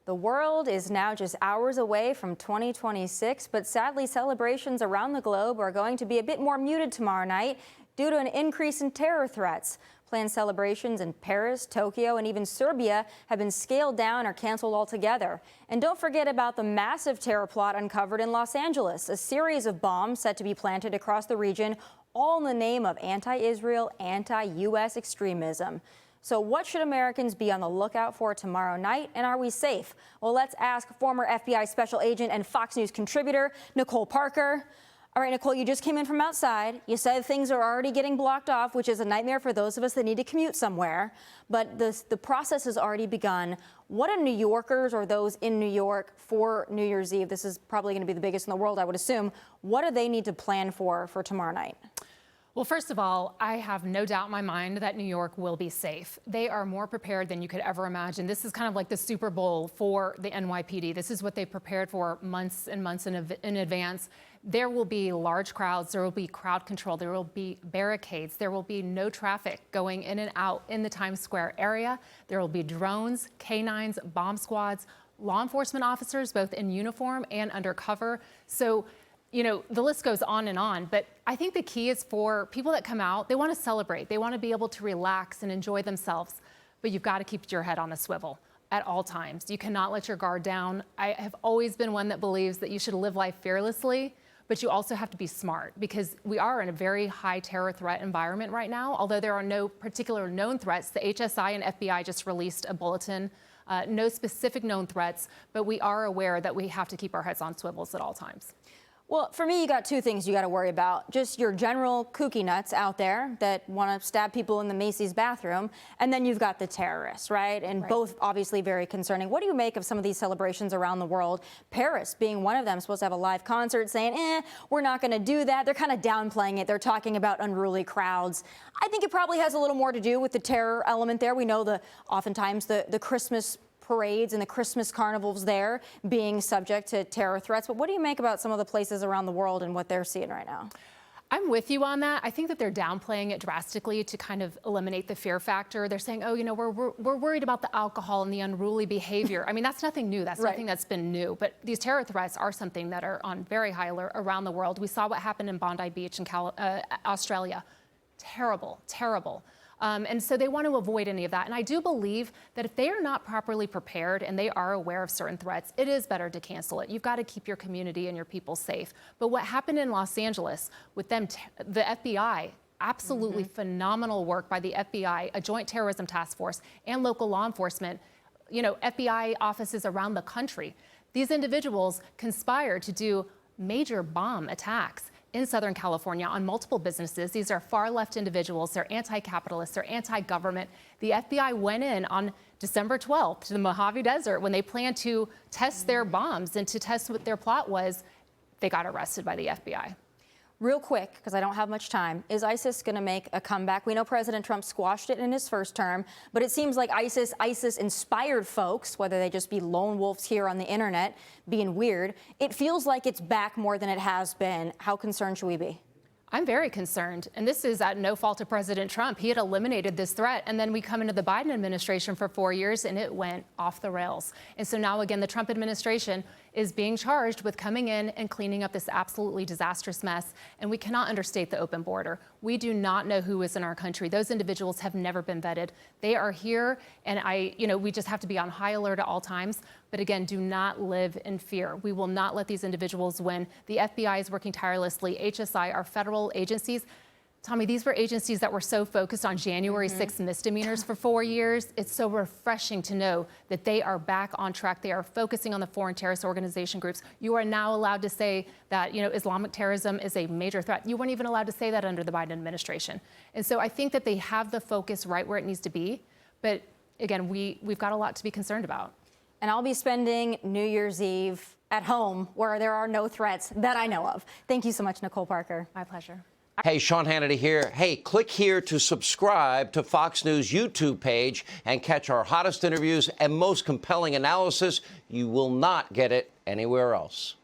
The world is now just hours away from 2026, but sadly celebrations around the globe are going to be a bit more muted tomorrow night due to an increase in terror threats. Planned celebrations in Paris, Tokyo, and even Serbia have been scaled down or canceled altogether. And don't forget about the massive terror plot uncovered in Los Angeles, a series of bombs set to be planted across the region, all in the name of anti-Israel, anti-U.S. extremism. So what should Americans be on the lookout for tomorrow night, and are we safe? Well, let's ask former FBI special agent and Fox News contributor Nicole Parker. All right, Nicole, you just came in from outside. You said things are already getting blocked off, which is a nightmare for those of us that need to commute somewhere. But the process has already begun. What do New Yorkers or those in New York for New Year's Eve, this is probably going to be the biggest in the world, I would assume, what do they need to plan for tomorrow night? Well, first of all, I have no doubt in my mind that New York will be safe. They are more prepared than you could ever imagine. This is kind of like the Super Bowl for the NYPD. This is what they prepared for months and months in advance. There will be large crowds. There will be crowd control. There will be barricades. There will be no traffic going in and out in the Times Square area. There will be drones, canines, bomb squads, law enforcement officers, both in uniform and undercover. So, you know, the list goes on, but I think the key is for people that come out, they want to celebrate. They want to be able to relax and enjoy themselves, but you've got to keep your head on a swivel at all times. You cannot let your guard down. I have always been one that believes that you should live life fearlessly, but you also have to be smart because we are in a very high terror threat environment right now. Although there are no particular known threats, the HSI and FBI just released a bulletin, no specific known threats, but we are aware that we have to keep our heads on swivels at all times. Well, for me, you got two things you got to worry about. Just your general kooky nuts out there that want to stab people in the Macy's bathroom. And then you've got the terrorists, right? And both obviously very concerning. What do you make of some of these celebrations around the world? Paris being one of them, supposed to have a live concert saying, we're not going to do that. They're kind of downplaying it. They're talking about unruly crowds. I think it probably has a little more to do with the terror element there. We know oftentimes the Christmas parades and the Christmas carnivals there being subject to terror threats. But what do you make about some of the places around the world and what they're seeing right now? I'm with you on that. I think that they're downplaying it drastically to kind of eliminate the fear factor. They're saying, oh, you know, we're worried about the alcohol and the unruly behavior. I mean, that's nothing new. That's nothing that's been new. But these terror threats are something that are on very high alert around the world. We saw what happened in Bondi Beach in Australia. Terrible, terrible. And so they want to avoid any of that. And I do believe that if they are not properly prepared and they are aware of certain threats, it is better to cancel it. You've got to keep your community and your people safe. But what happened in Los Angeles with them, the FBI, absolutely phenomenal work by the FBI, a joint terrorism task force, and local law enforcement, you know, FBI offices around the country. These individuals conspired to do major bomb attacks in Southern California on multiple businesses. These are far-left individuals. They're anti-capitalist. They're anti-government. The FBI went in on December 12th to the Mojave Desert when they planned to test their bombs and to test what their plot was. They got arrested by the FBI. Real quick, because I don't have much time, is ISIS going to make a comeback? We know President Trump squashed it in his first term, but it seems like ISIS-inspired folks, whether they just be lone wolves here on the internet, being weird, it feels like it's back more than it has been. How concerned should we be? I'm very concerned, and this is at no fault of President Trump. He had eliminated this threat, and then we come into the Biden administration for 4 years, and it went off the rails. And so now, again, the Trump administration is being charged with coming in and cleaning up this absolutely disastrous mess, and we cannot understate the open border. We do not know who is in our country. Those individuals have never been vetted. They are here, and we just have to be on high alert at all times. But again, do not live in fear. We will not let these individuals win. The FBI is working tirelessly. HSI, our federal agencies. Tommy, these were agencies that were so focused on January 6th misdemeanors for 4 years. It's so refreshing to know that they are back on track. They are focusing on the foreign terrorist organization groups. You are now allowed to say that, you know, Islamic terrorism is a major threat. You weren't even allowed to say that under the Biden administration. And so I think that they have the focus right where it needs to be. But again, we've got a lot to be concerned about. And I'll be spending New Year's Eve at home where there are no threats that I know of. Thank you so much, Nicole Parker. My pleasure. Hey, Sean Hannity here. Hey, click here to subscribe to Fox News YouTube page and catch our hottest interviews and most compelling analysis. You will not get it anywhere else.